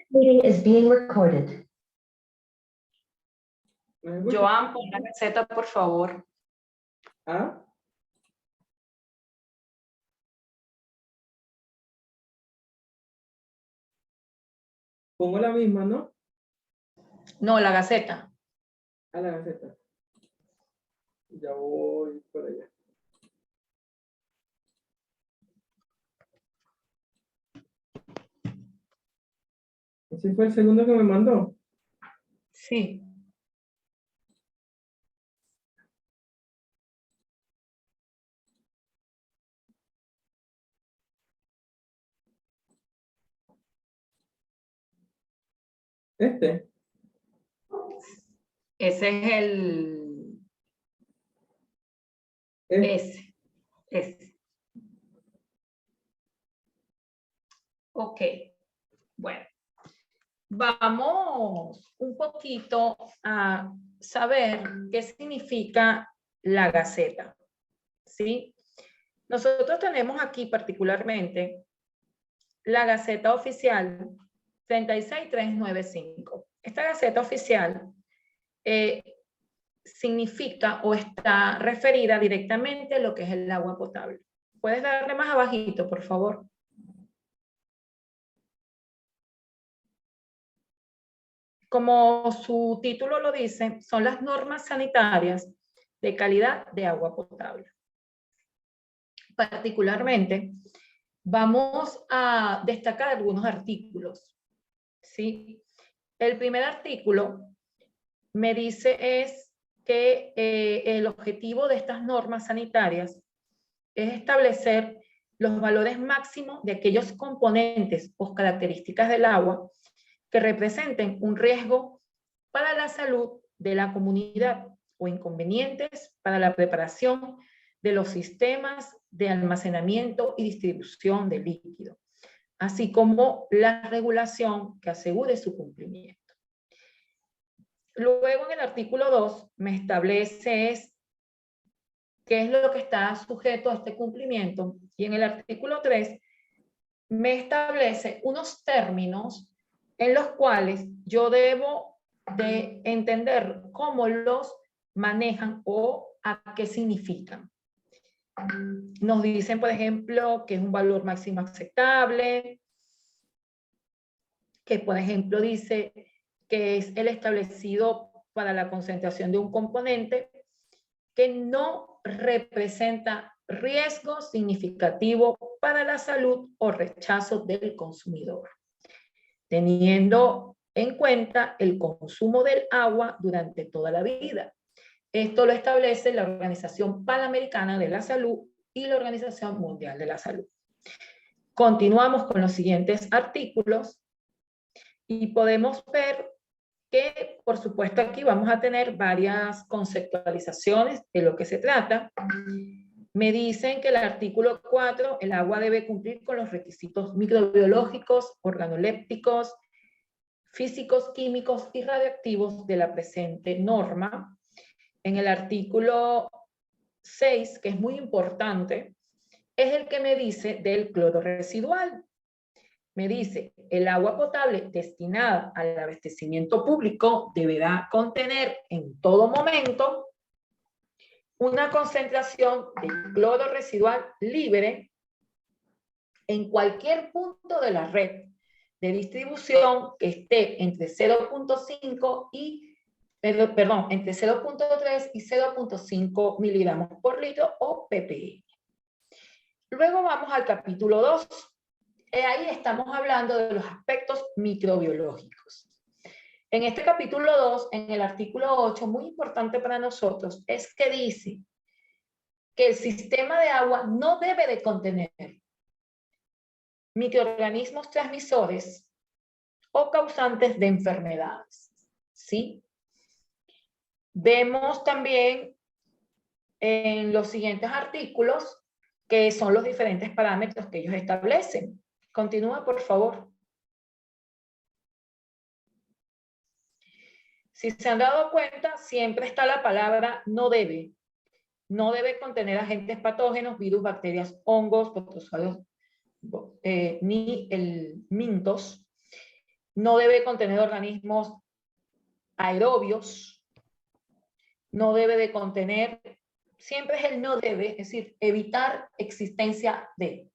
Meeting is being recorded. ¿Me escucha? Joan, pon la receta, por favor. ¿Ah? Pongo la misma, ¿no? No, la gaceta. A la gaceta. Ya voy por allá. Ese fue el segundo que me mandó. Sí. Este. Ese es el... Este. Ese. Ok. Bueno. Vamos un poquito a saber qué significa la gaceta. ¿Sí? Nosotros tenemos aquí particularmente la Gaceta Oficial 36395. Esta Gaceta Oficial significa o está referida directamente a lo que es el agua potable. ¿Puedes darle más abajito, por favor? Como su título lo dice, son las normas sanitarias de calidad de agua potable. Particularmente, vamos a destacar algunos artículos, ¿sí? El primer artículo me dice es que el objetivo de estas normas sanitarias es establecer los valores máximos de aquellos componentes o características del agua que representen un riesgo para la salud de la comunidad o inconvenientes para la preparación de los sistemas de almacenamiento y distribución de líquido, así como la regulación que asegure su cumplimiento. Luego en el artículo 2 me establece qué es lo que está sujeto a este cumplimiento, y en el artículo 3 me establece unos términos en los cuales yo debo de entender cómo los manejan o a qué significan. Nos dicen, por ejemplo, que es un valor máximo aceptable, que por ejemplo dice que es el establecido para la concentración de un componente que no representa riesgo significativo para la salud o rechazo del consumidor, teniendo en cuenta el consumo del agua durante toda la vida. Esto lo establece la Organización Panamericana de la Salud y la Organización Mundial de la Salud. Continuamos con los siguientes artículos y podemos ver que, por supuesto, aquí vamos a tener varias conceptualizaciones de lo que se trata. Me dicen que el artículo 4, el agua debe cumplir con los requisitos microbiológicos, organolépticos, físicos, químicos y radiactivos de la presente norma. En el artículo 6, que es muy importante, es el que me dice del cloro residual. Me dice, el agua potable destinada al abastecimiento público deberá contener en todo momento una concentración de cloro residual libre en cualquier punto de la red de distribución que esté entre 0.5 y, perdón, entre 0.3 y 0.5 miligramos por litro o ppm. Luego vamos al capítulo 2. Ahí estamos hablando de los aspectos microbiológicos. En este capítulo 2, en el artículo 8, muy importante para nosotros, es que dice que el sistema de agua no debe de contener microorganismos transmisores o causantes de enfermedades, ¿sí? Vemos también en los siguientes artículos que son los diferentes parámetros que ellos establecen. Continúa, por favor. Si se han dado cuenta, siempre está la palabra no debe. No debe contener agentes patógenos, virus, bacterias, hongos, protozoarios, ni el mintos. no debe contener organismos aerobios, no debe de contener, siempre es el no debe, es decir, evitar existencia de.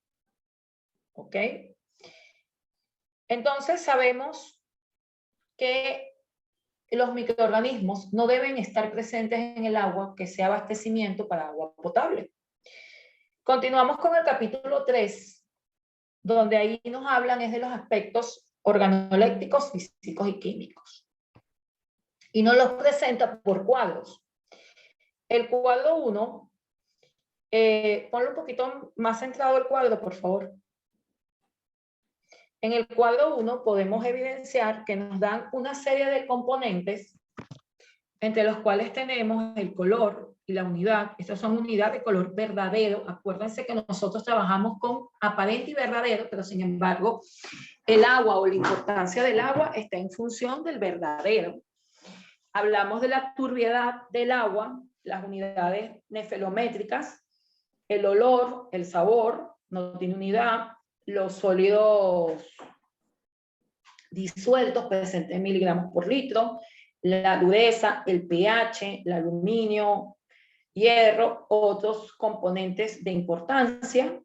¿Ok? Entonces sabemos que los microorganismos no deben estar presentes en el agua que sea abastecimiento para agua potable. Continuamos con el capítulo 3, donde ahí nos hablan es de los aspectos organolépticos, físicos y químicos. Y nos los presenta por cuadros. El cuadro 1, ponle un poquito más centrado el cuadro, por favor. En el cuadro 1 podemos evidenciar que nos dan una serie de componentes entre los cuales tenemos el color y la unidad. Estas son unidades de color verdadero. Acuérdense que nosotros trabajamos con aparente y verdadero, pero sin embargo, el agua o la importancia del agua está en función del verdadero. Hablamos de la turbiedad del agua, las unidades nefelométricas, el olor, el sabor, no tiene unidad, los sólidos disueltos presentes en miligramos por litro, la dureza, el pH, el aluminio, hierro, otros componentes de importancia.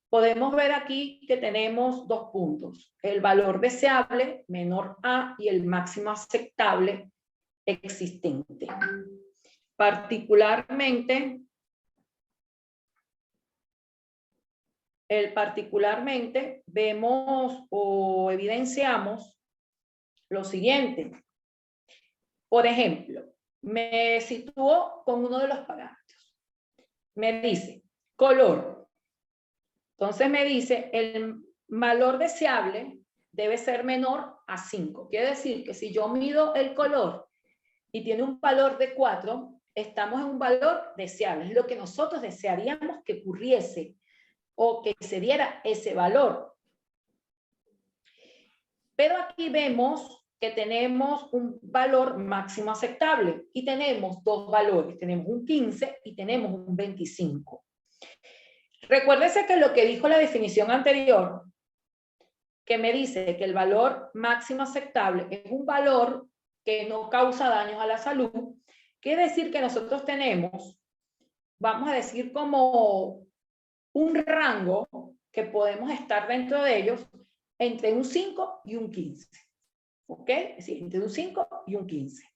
Podemos ver aquí que tenemos dos puntos, el valor deseable, menor a, y el máximo aceptable existente. Particularmente vemos o evidenciamos lo siguiente. Por ejemplo, me sitúo con uno de los parámetros. Me dice color. Entonces me dice el valor deseable debe ser menor a 5. Quiere decir que si yo mido el color y tiene un valor de 4, estamos en un valor deseable. Es lo que nosotros desearíamos que ocurriese o que se diera ese valor. Pero aquí vemos que tenemos un valor máximo aceptable y tenemos dos valores, tenemos un 15 y tenemos un 25. Recuérdese que lo que dijo la definición anterior, que me dice que el valor máximo aceptable es un valor que no causa daños a la salud, quiere decir que nosotros tenemos, vamos a decir, como un rango que podemos estar dentro de ellos entre un 5 y un 15. ¿Ok? Es decir, entre un 5 y un 15.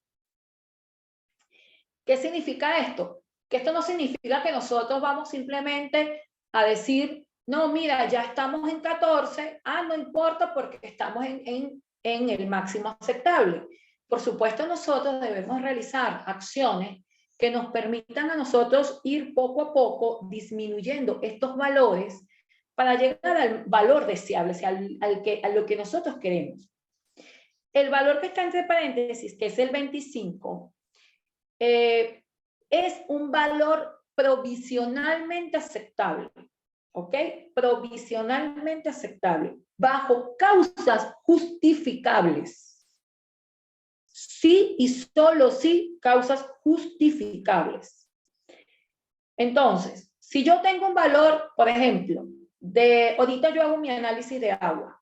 ¿Qué significa esto? Que esto no significa que nosotros vamos simplemente a decir, no, mira, ya estamos en 14, no importa porque estamos en el máximo aceptable. Por supuesto, nosotros debemos realizar acciones que nos permitan a nosotros ir poco a poco disminuyendo estos valores para llegar al valor deseable, o sea, a lo que nosotros queremos. El valor que está entre paréntesis, que es el 25, es un valor provisionalmente aceptable, ¿ok? Provisionalmente aceptable, bajo causas justificables. Sí y solo sí causas justificables. Entonces, si yo tengo un valor, por ejemplo, ahorita yo hago mi análisis de agua,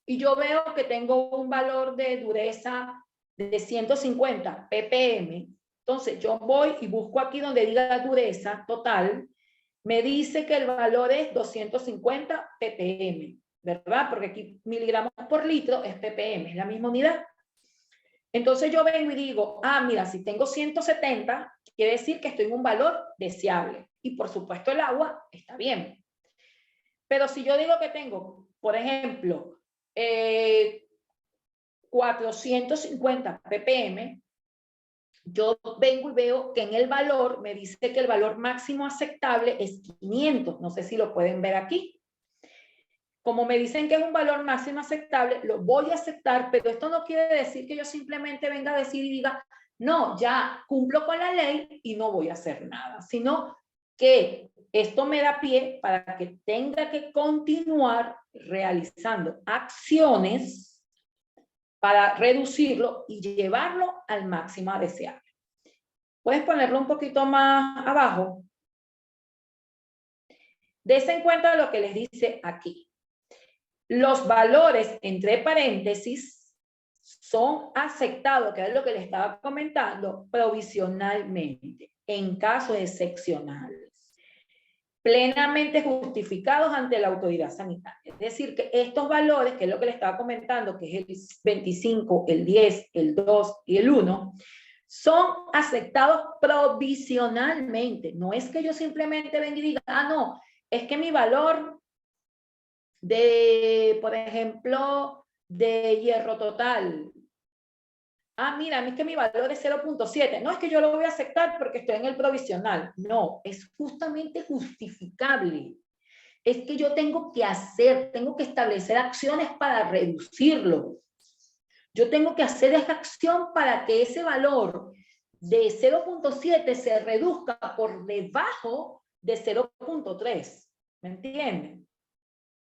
y yo veo que tengo un valor de dureza de 150 ppm, entonces yo voy y busco aquí donde diga dureza total, me dice que el valor es 250 ppm, ¿verdad? Porque aquí miligramos por litro es ppm, es la misma unidad. Entonces yo vengo y digo, mira, si tengo 170, quiere decir que estoy en un valor deseable. Y por supuesto el agua está bien. Pero si yo digo que tengo, por ejemplo, 450 ppm, yo vengo y veo que en el valor me dice que el valor máximo aceptable es 500. No sé si lo pueden ver aquí. Como me dicen que es un valor máximo aceptable, lo voy a aceptar, pero esto no quiere decir que yo simplemente venga a decir y diga, no, ya cumplo con la ley y no voy a hacer nada, sino que esto me da pie para que tenga que continuar realizando acciones para reducirlo y llevarlo al máximo deseable. ¿Puedes ponerlo un poquito más abajo? Dense en cuenta lo que les dice aquí. Los valores entre paréntesis son aceptados, que es lo que le estaba comentando, provisionalmente, en casos excepcionales, plenamente justificados ante la autoridad sanitaria. Es decir, que estos valores, que es lo que le estaba comentando, que es el 25, el 10, el 2 y el 1, son aceptados provisionalmente. No es que yo simplemente venga y diga, ah, no, es que mi valor de, por ejemplo, de hierro total, ah, mira, es que mi valor es 0.7. No, es que yo lo voy a aceptar porque estoy en el provisional. No, es justamente justificable. Es que yo tengo que establecer acciones para reducirlo. Yo tengo que hacer esa acción para que ese valor de 0.7 se reduzca por debajo de 0.3. ¿Me entienden?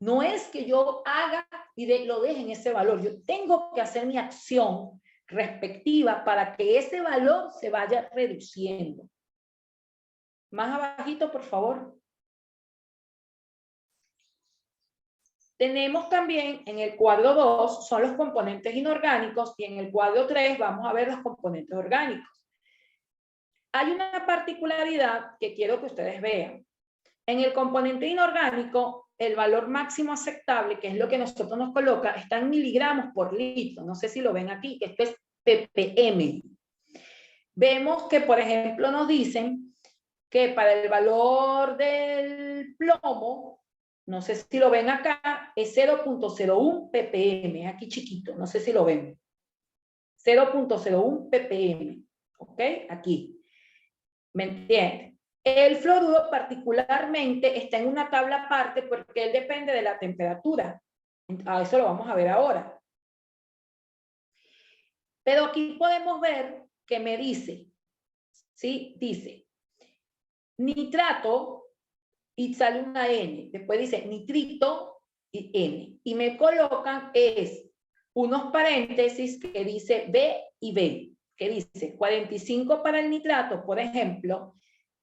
No es que yo haga y lo deje en ese valor. Yo tengo que hacer mi acción respectiva para que ese valor se vaya reduciendo. Más abajito, por favor. Tenemos también en el cuadro 2 son los componentes inorgánicos y en el cuadro 3 vamos a ver los componentes orgánicos. Hay una particularidad que quiero que ustedes vean. En el componente inorgánico, el valor máximo aceptable, que es lo que nosotros nos coloca, está en miligramos por litro. No sé si lo ven aquí, que esto es ppm. Vemos que, por ejemplo, nos dicen que para el valor del plomo, no sé si lo ven acá, es 0.01 ppm, aquí chiquito, no sé si lo ven. 0.01 ppm, ¿ok? Aquí. ¿Me entienden? El fluoruro particularmente está en una tabla aparte porque él depende de la temperatura. A eso lo vamos a ver ahora. Pero aquí podemos ver que me dice, ¿sí? Dice, nitrato y sale una N. Después dice nitrito y N. Y me colocan unos paréntesis que dice B y B. Que dice 45 para el nitrato, por ejemplo,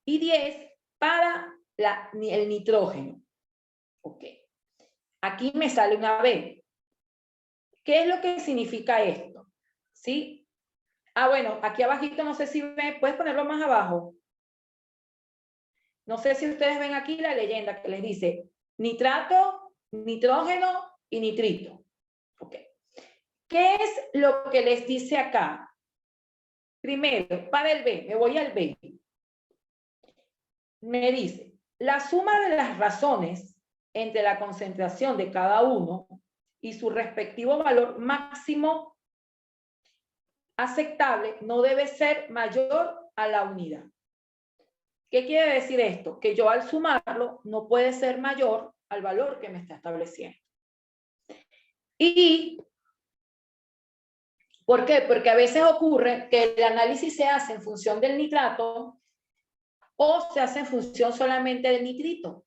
y 10 para el nitrógeno. Ok. Aquí me sale una B. ¿Qué es lo que significa esto? ¿Sí? Ah, bueno, aquí abajito no sé si ven, puedes ponerlo más abajo. No sé si ustedes ven aquí la leyenda que les dice nitrato, nitrógeno y nitrito. Ok. ¿Qué es lo que les dice acá? Primero, para el B, me voy al B. Me dice, la suma de las razones entre la concentración de cada uno y su respectivo valor máximo aceptable no debe ser mayor a la unidad. ¿Qué quiere decir esto? Que yo al sumarlo no puede ser mayor al valor que me está estableciendo. ¿Y por qué? Porque a veces ocurre que el análisis se hace en función del nitrato o se hace en función solamente del nitrito.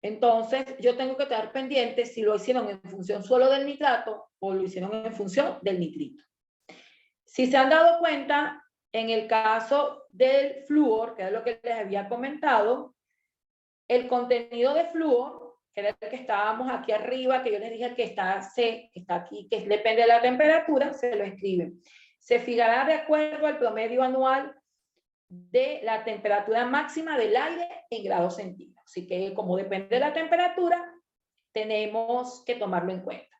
Entonces, yo tengo que estar pendiente si lo hicieron en función solo del nitrato o lo hicieron en función del nitrito. Si se han dado cuenta, en el caso del flúor, que es lo que les había comentado, el contenido de flúor, que era el que estábamos aquí arriba, que yo les dije que está C, que está aquí, que depende de la temperatura, se lo escriben. Se fijará de acuerdo al promedio anual de la temperatura máxima del aire en grados centígrados. Así que como depende de la temperatura, tenemos que tomarlo en cuenta.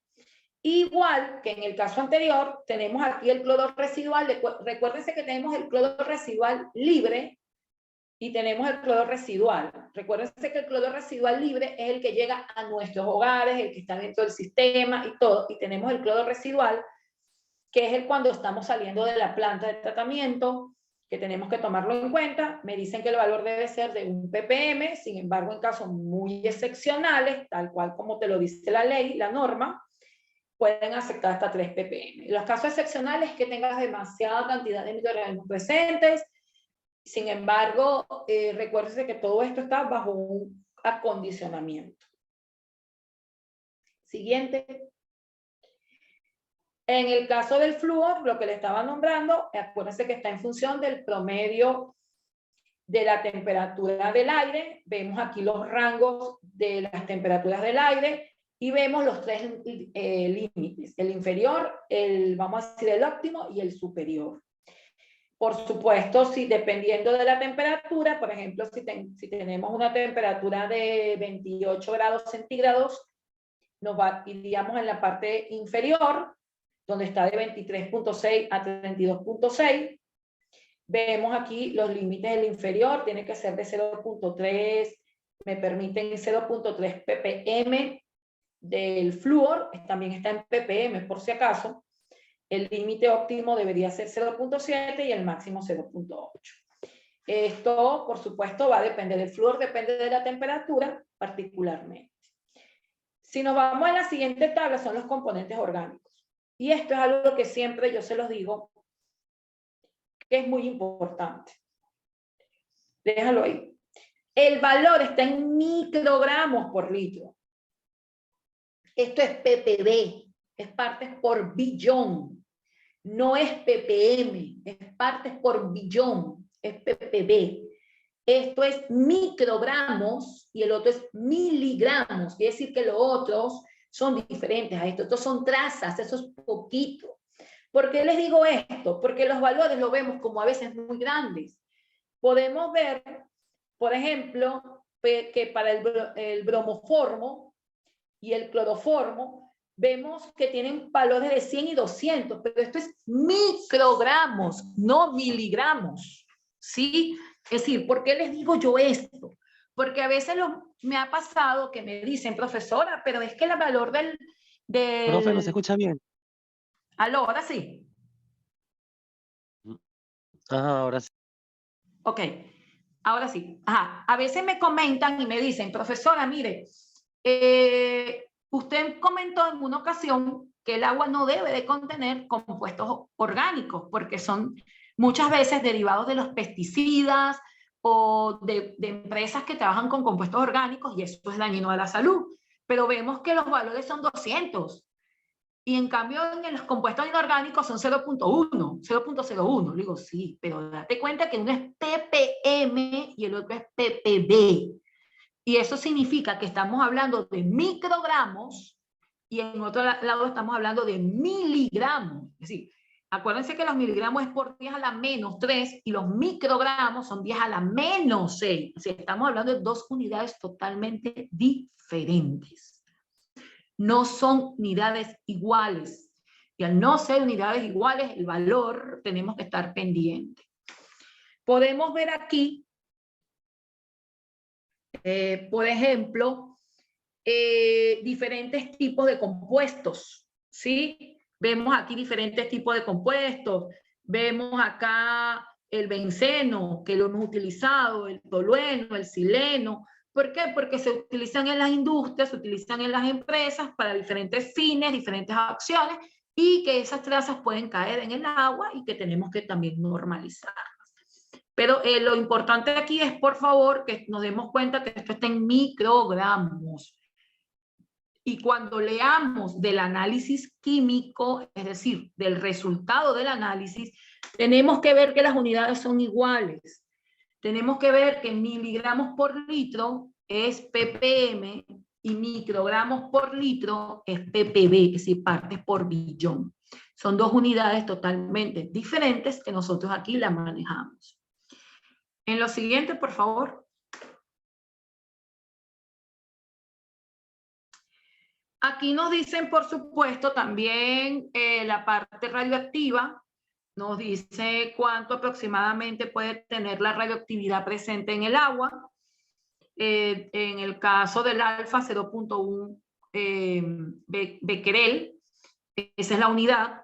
Igual que en el caso anterior, tenemos aquí el cloro residual. Recuérdense que tenemos el cloro residual libre y tenemos el cloro residual. Recuérdense que el cloro residual libre es el que llega a nuestros hogares, el que está dentro del sistema y todo. Y tenemos el cloro residual, que es el cuando estamos saliendo de la planta de tratamiento, que tenemos que tomarlo en cuenta. Me dicen que el valor debe ser de 1 ppm, sin embargo, en casos muy excepcionales, tal cual como te lo dice la ley, la norma, pueden aceptar hasta 3 ppm. En los casos excepcionales es que tengas demasiada cantidad de microorganismos presentes. Sin embargo, recuérdense que todo esto está bajo un acondicionamiento. Siguiente. En el caso del flúor, lo que le estaba nombrando, acuérdense que está en función del promedio de la temperatura del aire. Vemos aquí los rangos de las temperaturas del aire y vemos los tres límites, el inferior, vamos a decir el óptimo y el superior. Por supuesto, si dependiendo de la temperatura, por ejemplo, si tenemos una temperatura de 28 grados centígrados, iríamos en la parte inferior, donde está de 23.6 a 32.6. Vemos aquí los límites del inferior, tiene que ser de 0.3, me permiten 0.3 ppm del flúor, también está en ppm por si acaso. El límite óptimo debería ser 0.7 y el máximo 0.8. Esto, por supuesto, va a depender del flúor, depende de la temperatura particularmente. Si nos vamos a la siguiente tabla, son los componentes orgánicos. Y esto es algo que siempre yo se los digo, que es muy importante. Déjalo ahí. El valor está en microgramos por litro. Esto es ppb, es partes por billón. No es ppm, es partes por billón, es ppb. Esto es microgramos y el otro es miligramos. Quiere decir que los otros son diferentes a esto. Estos son trazas, eso es poquito. ¿Por qué les digo esto? Porque los valores los vemos como a veces muy grandes. Podemos ver, por ejemplo, que para el bromoformo y el cloroformo, vemos que tienen valores de 100 y 200, pero esto es microgramos, no miligramos, ¿sí? Es decir, ¿por qué les digo yo esto? Porque a veces me ha pasado que me dicen, profesora, pero es que el valor del... Profe, ¿no se escucha bien? ¿Aló? Ahora sí. Ahora sí. Ok, ahora sí. Ajá. A veces me comentan y me dicen, profesora, mire, usted comentó en una ocasión que el agua no debe de contener compuestos orgánicos porque son muchas veces derivados de los pesticidas o de empresas que trabajan con compuestos orgánicos y eso es dañino a la salud. Pero vemos que los valores son 200 y en cambio en los compuestos inorgánicos son 0.1, 0.01. Digo, sí, pero date cuenta que uno es ppm y el otro es ppb. Y eso significa que estamos hablando de microgramos y en otro lado estamos hablando de miligramos. Es decir, acuérdense que los miligramos es por 10 a la menos 3 y los microgramos son 10 a la menos 6. O sea, estamos hablando de dos unidades totalmente diferentes. No son unidades iguales. Y al no ser unidades iguales, el valor tenemos que estar pendiente. Podemos ver aquí, por ejemplo, diferentes tipos de compuestos, ¿sí? Vemos aquí diferentes tipos de compuestos. Vemos acá el benceno, que lo hemos utilizado, el tolueno, el sileno. ¿Por qué? Porque se utilizan en las industrias, se utilizan en las empresas para diferentes fines, diferentes acciones, y que esas trazas pueden caer en el agua y que tenemos que también normalizarlas. Pero lo importante aquí es, por favor, que nos demos cuenta que esto está en microgramos. Y cuando leamos del análisis químico, es decir, del resultado del análisis, tenemos que ver que las unidades son iguales. Tenemos que ver que miligramos por litro es ppm y microgramos por litro es ppb, es decir, partes por billón. Son dos unidades totalmente diferentes que nosotros aquí las manejamos. En lo siguiente, por favor. Aquí nos dicen, por supuesto, también la parte radioactiva. Nos dice cuánto aproximadamente puede tener la radioactividad presente en el agua. En el caso del alfa, 0.1 becquerel, esa es la unidad.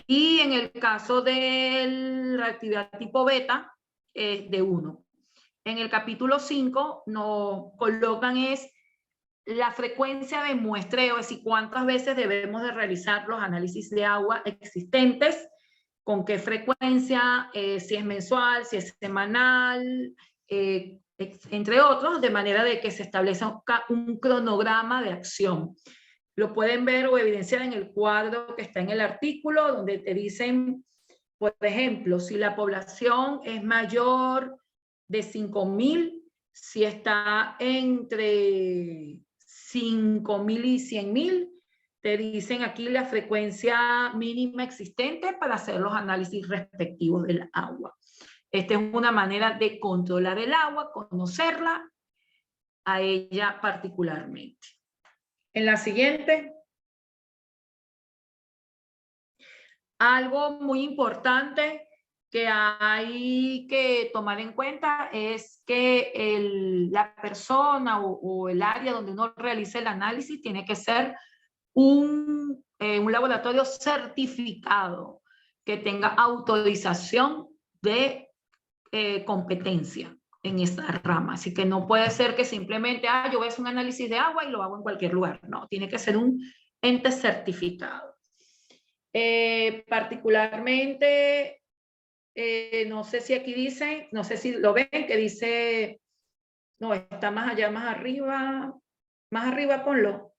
Y en el caso de la radioactividad tipo beta, es de 1. En el capítulo 5 nos colocan es la frecuencia de muestreo, es decir, cuántas veces debemos de realizar los análisis de agua existentes, con qué frecuencia, si es mensual, si es semanal, entre otros, de manera de que se establezca un cronograma de acción. Lo pueden ver o evidenciar en el cuadro que está en el artículo, donde te dicen, por ejemplo, si la población es mayor de 5.000, si está entre 5.000 y 100.000, te dicen aquí la frecuencia mínima existente para hacer los análisis respectivos del agua. Esta es una manera de controlar el agua, conocerla a ella particularmente. En la siguiente, algo muy importante que hay que tomar en cuenta es que la persona o el área donde uno realice el análisis tiene que ser un laboratorio certificado que tenga autorización de competencia en esa rama. Así que no puede ser que simplemente, yo voy a hacer un análisis de agua y lo hago en cualquier lugar. No, tiene que ser un ente certificado. Particularmente, no sé si aquí dice, no sé si lo ven, que dice, no, está más allá, más arriba ponlo.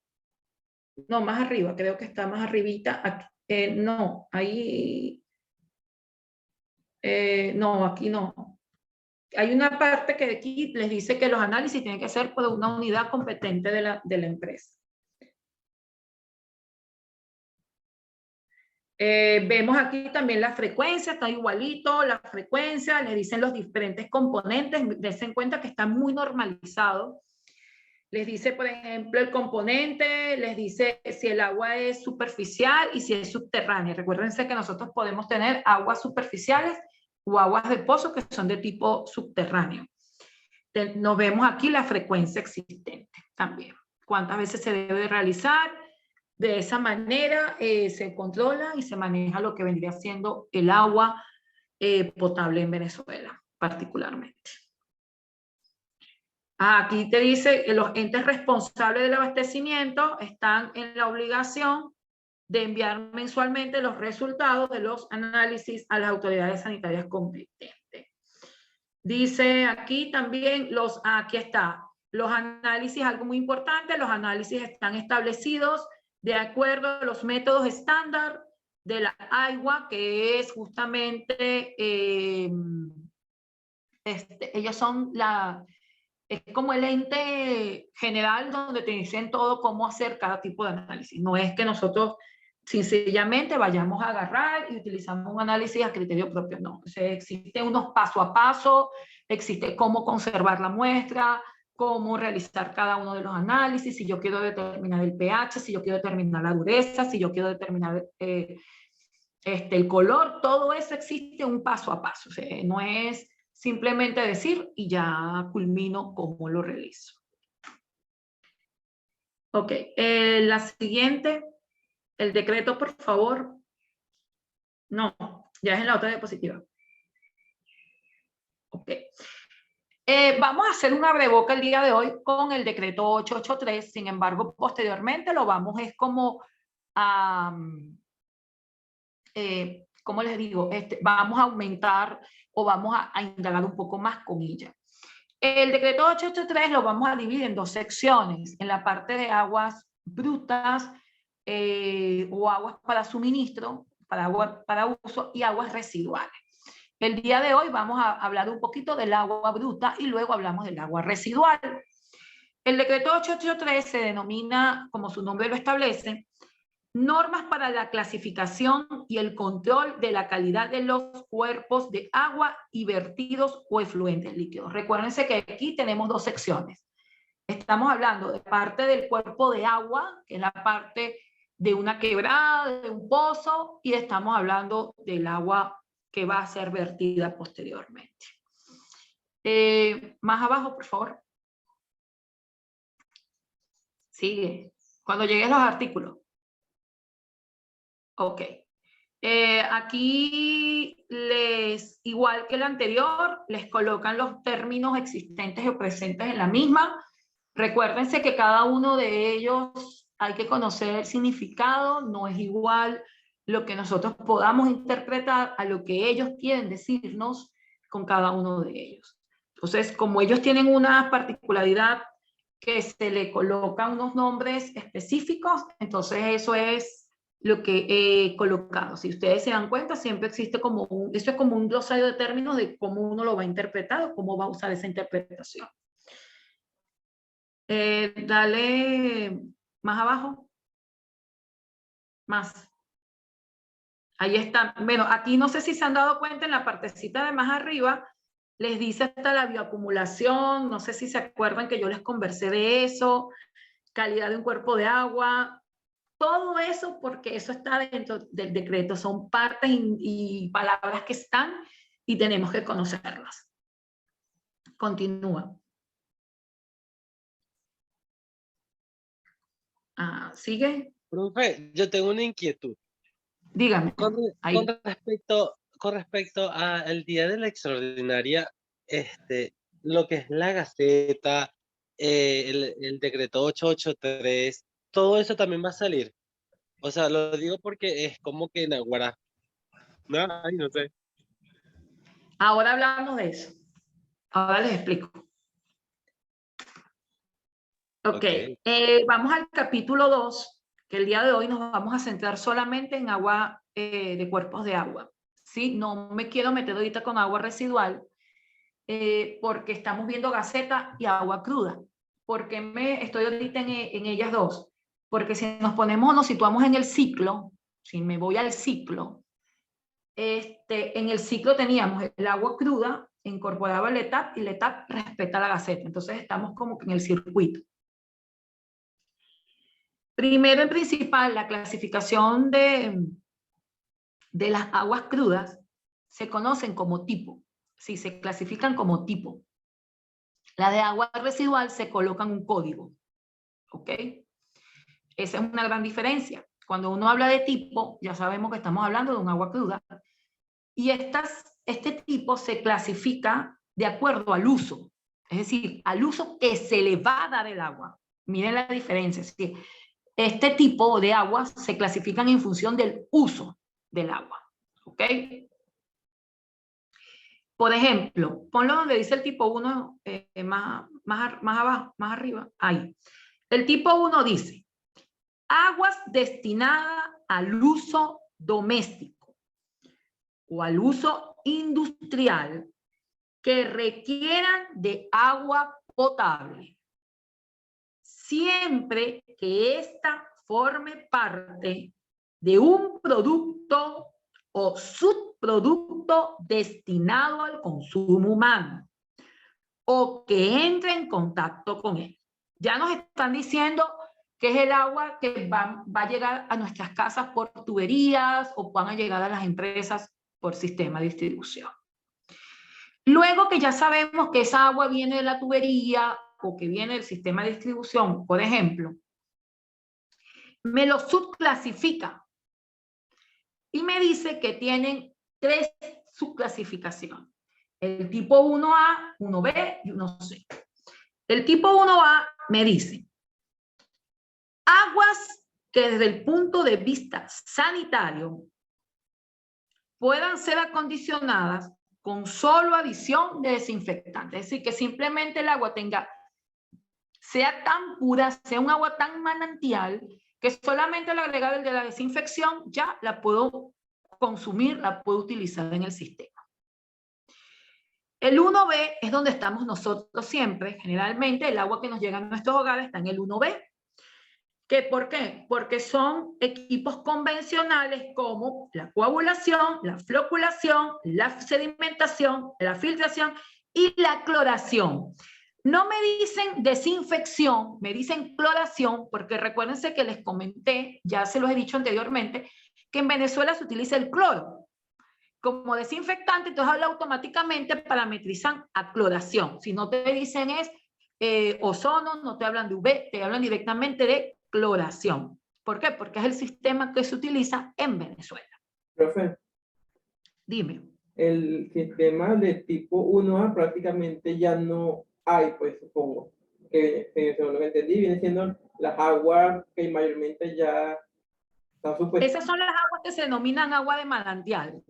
No, más arriba, creo que está más arribita. Aquí, no, ahí, no, aquí no. Hay una parte que aquí les dice que los análisis tienen que ser por una unidad competente de la empresa. Vemos aquí también la frecuencia, está igualito, la frecuencia, les dicen los diferentes componentes, dense cuenta que está muy normalizado. Les dice, por ejemplo, el componente, les dice si el agua es superficial y si es subterránea. Recuérdense que nosotros podemos tener aguas superficiales o aguas de pozo que son de tipo subterráneo. Nos vemos aquí la frecuencia existente también. ¿Cuántas veces se debe realizar? De esa manera se controla y se maneja lo que vendría siendo el agua potable en Venezuela, particularmente. Aquí te dice que los entes responsables del abastecimiento están en la obligación de enviar mensualmente los resultados de los análisis a las autoridades sanitarias competentes. Dice aquí también, aquí está, los análisis, algo muy importante, los análisis están establecidos de acuerdo a los métodos estándar de la AIWA, que es justamente, ellos son es como el ente general donde te dicen todo cómo hacer cada tipo de análisis. No es que nosotros sencillamente vayamos a agarrar y utilizamos un análisis a criterio propio, no. O sea, existen unos paso a paso, existe cómo conservar la muestra, cómo realizar cada uno de los análisis, si yo quiero determinar el pH, si yo quiero determinar la dureza, si yo quiero determinar el color, todo eso existe un paso a paso. O sea, no es simplemente decir y ya culmino cómo lo realizo. Ok, la siguiente, el decreto, por favor. No, ya es en la otra diapositiva. Ok. Vamos a hacer una breboca el día de hoy con el decreto 883, sin embargo, posteriormente lo vamos es como a, ¿cómo les digo? Vamos a aumentar o vamos a indagar un poco más con ella. El decreto 883 lo vamos a dividir en dos secciones, en la parte de aguas brutas o aguas para suministro, para uso y aguas residuales. El día de hoy vamos a hablar un poquito del agua bruta y luego hablamos del agua residual. El decreto 883 se denomina, como su nombre lo establece, normas para la clasificación y el control de la calidad de los cuerpos de agua y vertidos o efluentes líquidos. Recuérdense que aquí tenemos dos secciones. Estamos hablando de parte del cuerpo de agua, que es la parte de una quebrada, de un pozo, y estamos hablando del agua que va a ser vertida posteriormente. Más abajo, por favor. Sigue. Cuando lleguen los artículos. Ok. Aquí, igual que el anterior, les colocan los términos existentes o presentes en la misma. Recuérdense que cada uno de ellos hay que conocer el significado, no es igual lo que nosotros podamos interpretar a lo que ellos quieren decirnos con cada uno de ellos. Entonces, como ellos tienen una particularidad que se le colocan unos nombres específicos, entonces eso es lo que he colocado. Si ustedes se dan cuenta, siempre existe como eso es como un glosario de términos de cómo uno lo va a interpretar o cómo va a usar esa interpretación. Dale más abajo. Más. Ahí está. Bueno, aquí no sé si se han dado cuenta en la partecita de más arriba, les dice hasta la bioacumulación, no sé si se acuerdan que yo les conversé de eso, calidad de un cuerpo de agua, todo eso porque eso está dentro del decreto, son partes y palabras que están y tenemos que conocerlas. Continúa. ¿Sigue? Profe, yo tengo una inquietud. Dígame. Ahí. Con respecto al día de la extraordinaria, lo que es la Gaceta, el decreto 883, todo eso también va a salir. O sea, lo digo porque es como que en Aguara. No, ay, no sé. Ahora hablamos de eso. Ahora les explico. Ok, vamos al capítulo 2, que el día de hoy nos vamos a centrar solamente en agua de cuerpos de agua. ¿Sí? No me quiero meter ahorita con agua residual porque estamos viendo Gaceta y agua cruda. ¿Por qué me estoy ahorita en ellas dos? Porque si nos situamos en el ciclo, si me voy al ciclo, en el ciclo teníamos el agua cruda, incorporaba el ETAP y el ETAP respeta la Gaceta. Entonces estamos como que en el circuito. Primero, en principal, la clasificación de las aguas crudas se conocen como tipo. Sí, se clasifican como tipo. La de agua residual se colocan un código. ¿Ok? Esa es una gran diferencia. Cuando uno habla de tipo, ya sabemos que estamos hablando de un agua cruda. Y este tipo se clasifica de acuerdo al uso. Es decir, al uso que se le va a dar el agua. Miren la diferencia. Es decir, este tipo de aguas se clasifican en función del uso del agua. ¿Ok? Por ejemplo, ponlo donde dice el tipo 1, más abajo, más arriba. Ahí. El tipo 1 dice, aguas destinadas al uso doméstico o al uso industrial que requieran de agua potable, siempre que ésta forme parte de un producto o subproducto destinado al consumo humano o que entre en contacto con él. Ya nos están diciendo que es el agua que va a llegar a nuestras casas por tuberías o van a llegar a las empresas por sistema de distribución. Luego que ya sabemos que esa agua viene de la tubería o que viene del sistema de distribución, por ejemplo, me lo subclasifica y me dice que tienen 3 subclasificaciones. El tipo 1A, 1B y 1C. El tipo 1A me dice, aguas que desde el punto de vista sanitario puedan ser acondicionadas con solo adición de desinfectante. Es decir, que simplemente el agua sea tan pura, sea un agua tan manantial, que solamente al agregar el de la desinfección ya la puedo consumir, la puedo utilizar en el sistema. El 1B es donde estamos nosotros siempre. Generalmente el agua que nos llega a nuestros hogares está en el 1B. ¿Por qué? Porque son equipos convencionales como la coagulación, la floculación, la sedimentación, la filtración y la cloración. No me dicen desinfección, me dicen cloración, porque recuérdense que les comenté, ya se los he dicho anteriormente, que en Venezuela se utiliza el cloro como desinfectante, entonces habla automáticamente, parametrizan a cloración. Si no te dicen es ozono, no te hablan de UV, te hablan directamente de cloración. ¿Por qué? Porque es el sistema que se utiliza en Venezuela. Profe, dime. El sistema de tipo 1A prácticamente ya no hay, pues supongo. Que según lo que entendí, viene siendo las aguas que mayormente ya están supuestas. Esas son las aguas que se denominan agua de manantial.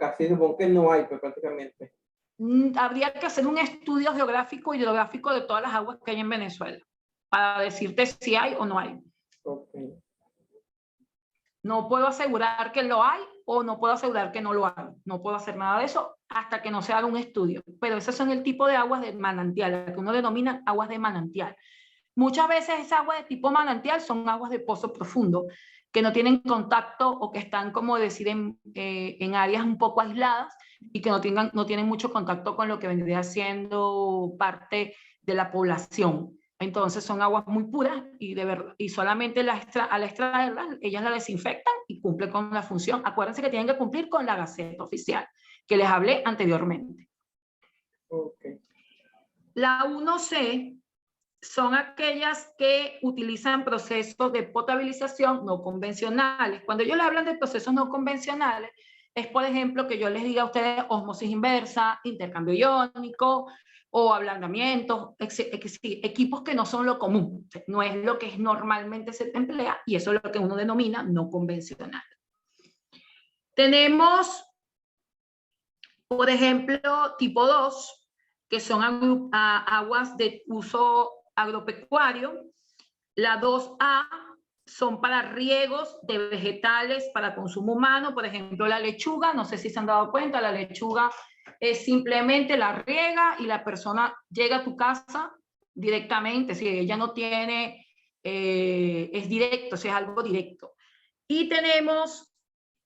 Casi supongo que no hay, pues prácticamente. Habría que hacer un estudio geográfico y hidrográfico de todas las aguas que hay en Venezuela para decirte si hay o no hay. Okay. No puedo asegurar que lo hay o no puedo asegurar que no lo hay. No puedo hacer nada de eso hasta que no se haga un estudio. Pero esos son el tipo de aguas de manantial, que uno denomina aguas de manantial. Muchas veces esas aguas de tipo manantial son aguas de pozo profundo, que no tienen contacto o que están, como decir, en áreas un poco aisladas y que no tienen mucho contacto con lo que vendría siendo parte de la población. Entonces son aguas muy puras y solamente al extraerlas, ellas la desinfectan y cumplen con la función. Acuérdense que tienen que cumplir con la Gaceta Oficial, que les hablé anteriormente. Okay. La 1C son aquellas que utilizan procesos de potabilización no convencionales. Cuando ellos le hablan de procesos no convencionales, es, por ejemplo, que yo les diga a ustedes osmosis inversa, intercambio iónico o ablandamientos, equipos que no son lo común, no es lo que normalmente se emplea, y eso es lo que uno denomina no convencional. Tenemos, por ejemplo, tipo 2, que son aguas de uso agropecuario. La 2A son para riegos de vegetales para consumo humano, por ejemplo la lechuga, no sé si se han dado cuenta, la lechuga es simplemente la riega y la persona llega a tu casa directamente, si ella no tiene, es directo, si es algo directo. Y tenemos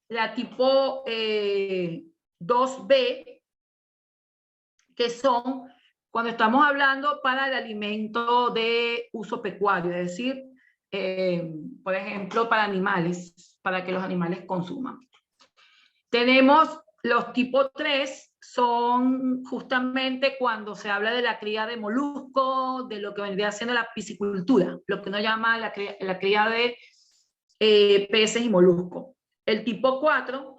la tipo 2B, que son cuando estamos hablando para el alimento de uso pecuario, es decir, por ejemplo, para animales, para que los animales consuman. Tenemos los tipo 3, son justamente cuando se habla de la cría de moluscos, de lo que vendría siendo la piscicultura, lo que uno llama la cría de peces y moluscos. El tipo 4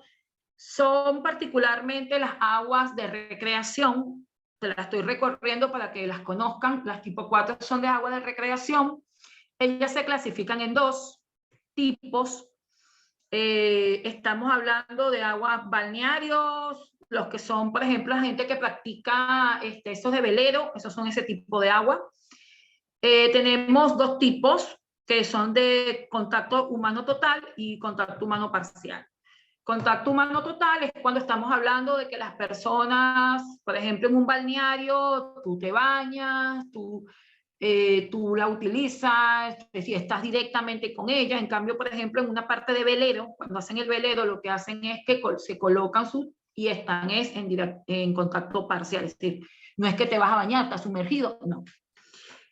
son particularmente las aguas de recreación, te las estoy recorriendo para que las conozcan. Las tipo 4 son de agua de recreación. Ellas se clasifican en 2 tipos. Estamos hablando de aguas balnearios, los que son, por ejemplo, la gente que practica esos de velero, esos son ese tipo de agua. Tenemos 2 tipos, que son de contacto humano total y contacto humano parcial. Contacto humano total es cuando estamos hablando de que las personas, por ejemplo, en un balneario, tú te bañas, tú la utilizas, es decir, estás directamente con ella. En cambio, por ejemplo, en una parte de velero, cuando hacen el velero, lo que hacen es que se colocan y están en contacto parcial, es decir, no es que te vas a bañar, estás sumergido, no.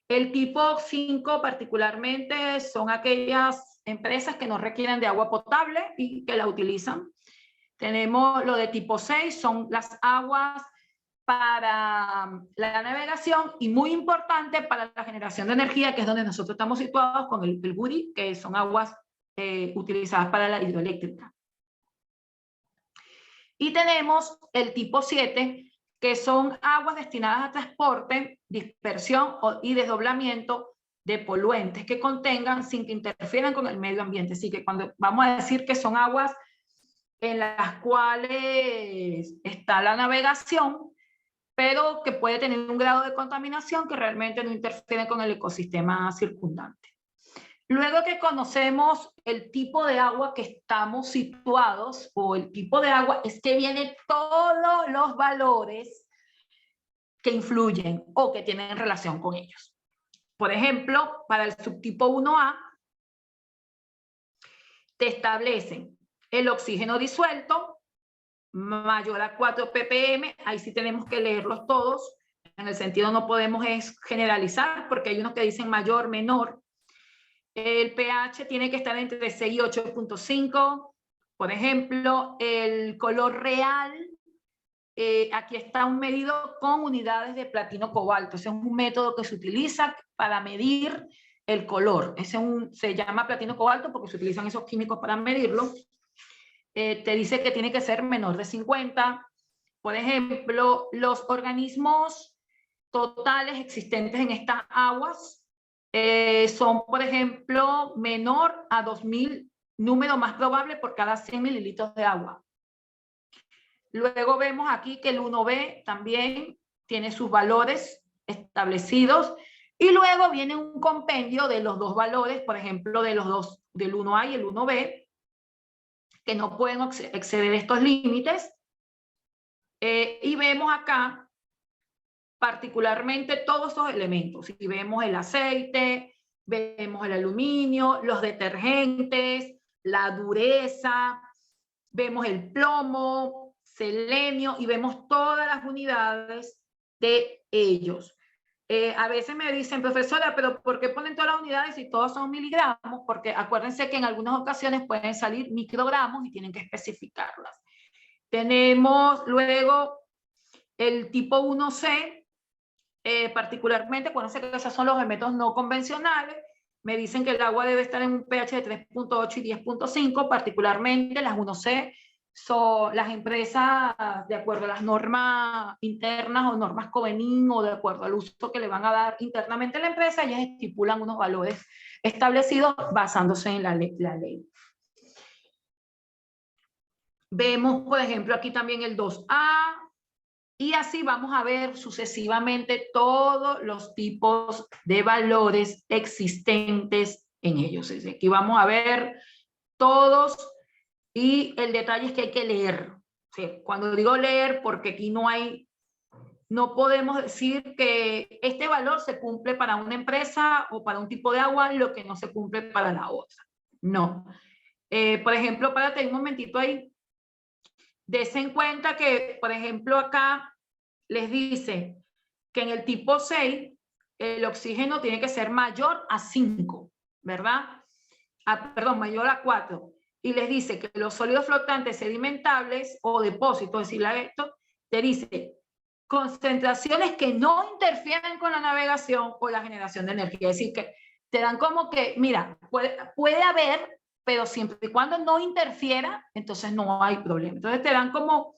El tipo 5 particularmente son aquellas empresas que no requieren de agua potable y que la utilizan. Tenemos lo de tipo 6, son las aguas para la navegación y muy importante para la generación de energía, que es donde nosotros estamos situados con el BURI, que son aguas utilizadas para la hidroeléctrica. Y tenemos el tipo 7, que son aguas destinadas a transporte, dispersión y desdoblamiento de poluentes que contengan sin que interfieran con el medio ambiente. Así que cuando vamos a decir que son aguas en las cuales está la navegación, pero que puede tener un grado de contaminación que realmente no interfiere con el ecosistema circundante. Luego que conocemos el tipo de agua que estamos situados, o el tipo de agua, es que vienen todos los valores que influyen o que tienen relación con ellos. Por ejemplo, para el subtipo 1A, te establecen el oxígeno disuelto, mayor a 4 ppm, ahí sí tenemos que leerlos todos, en el sentido no podemos generalizar, porque hay unos que dicen mayor, menor. El pH tiene que estar entre 6 y 8.5, por ejemplo, el color real, aquí está un medido con unidades de platino cobalto, ese es un método que se utiliza para medir el color, se llama platino cobalto porque se utilizan esos químicos para medirlo. Te dice que tiene que ser menor de 50. Por ejemplo, los organismos totales existentes en estas aguas son, por ejemplo, menor a 2000, número más probable por cada 100 mililitros de agua. Luego vemos aquí que el 1B también tiene sus valores establecidos y luego viene un compendio de los 2 valores, por ejemplo, de los 2, del 1A y el 1B, que no pueden exceder estos límites. Y vemos acá particularmente todos estos elementos. Y vemos el aceite, vemos el aluminio, los detergentes, la dureza, vemos el plomo, selenio y vemos todas las unidades de ellos. A veces me dicen, profesora, pero ¿por qué ponen todas las unidades si todos son miligramos? Porque acuérdense que en algunas ocasiones pueden salir microgramos y tienen que especificarlas. Tenemos luego el tipo 1C, particularmente, acuérdense que esos son los métodos no convencionales. Me dicen que el agua debe estar en un pH de 3.8 y 10.5, particularmente las 1C. Son las empresas, de acuerdo a las normas internas o normas Covenin o de acuerdo al uso que le van a dar internamente a la empresa, ellas estipulan unos valores establecidos basándose en la ley. Vemos, por ejemplo, aquí también el 2A, y así vamos a ver sucesivamente todos los tipos de valores existentes en ellos. Es decir, aquí vamos a ver todos. Y el detalle es que hay que leer. ¿Sí? Cuando digo leer, porque aquí no podemos decir que este valor se cumple para una empresa o para un tipo de agua, lo que no se cumple para la otra. No. Por ejemplo, párate un momentito ahí. Desen en cuenta que, por ejemplo, acá les dice que en el tipo 6, el oxígeno tiene que ser mayor a 5, ¿verdad? Perdón, mayor a 4. Y les dice que los sólidos flotantes sedimentables o depósitos, es decir, esto, te dice concentraciones que no interfieren con la navegación o la generación de energía. Es decir, que te dan como que, mira, puede haber, pero siempre y cuando no interfiera, entonces no hay problema. Entonces te dan como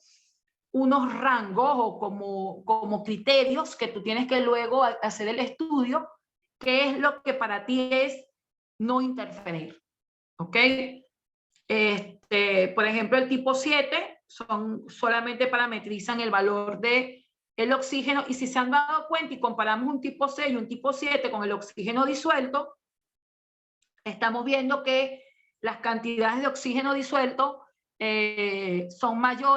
unos rangos o como criterios que tú tienes que luego hacer el estudio, qué es lo que para ti es no interferir. ¿Ok? Por ejemplo, el tipo 7 solamente parametrizan el valor del oxígeno, y si se han dado cuenta y comparamos un tipo 6 y un tipo 7 con el oxígeno disuelto, estamos viendo que las cantidades de oxígeno disuelto son mayores